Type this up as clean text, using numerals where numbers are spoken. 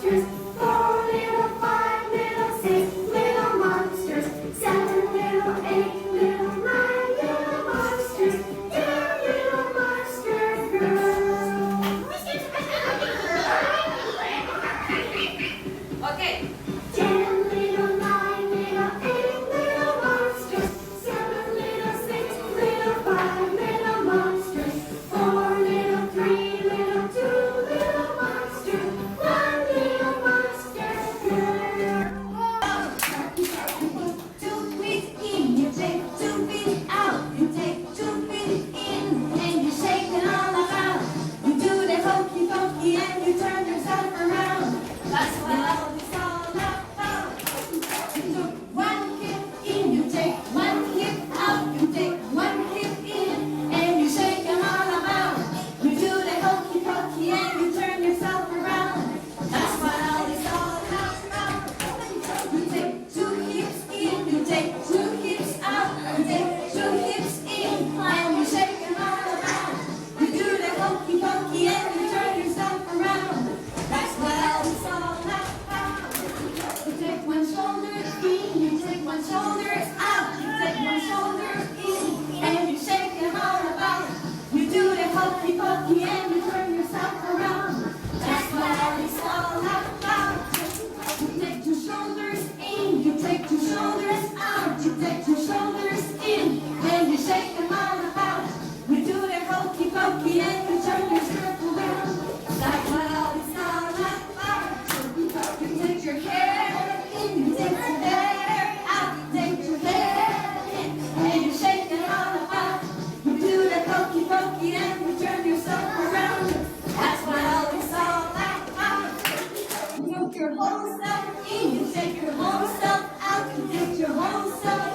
monsters. 4 little, 5 little, 6 little monsters. 7 little, 8 little, 9 little monsters. 10 little monster girls. Okay. 10 little, 9 little, 8 little monsters. 7 little, 6 little, 5 little monsters. 4 little, 3 little, 2 little monsters. 1 little monster girl. 2 feet in, you take 2 feet out. You take 2 feet in, and you shake it all around. You do the hokey pokey and you turn yourself around. That's what all it's all about. You took 1 hip in, you take 1 hip out. You take 1 hip in, and you shake it all around. You do the hokey pokey and you turn yourself around. That's what all it's all about. You take 2 hips in, you take 2 hips out. You take 2 hips in, and you shake them all around. You do the hokey pokey and you turn yourself around. That's what all it's all about. You take 1 shoulder in, you take 1 shoulder out. You take 1 shoulder in, and you shake them all about. You do the hokey pokey and you turn yourself around. That's what all it's all about. You take 2 shoulders in, you take 2 shoulders out. You take 2 shoulders in, and you shake them all about. You do the hokey pokey and you turn yourself around. That's what all it's all about. You take your hair in, you take your hair out. You take your hair in, and you shake it all about. You do the hokey pokey and you turn yourself around. That's what all it's all about. You take your whole self in, you take your whole self out. You take your whole self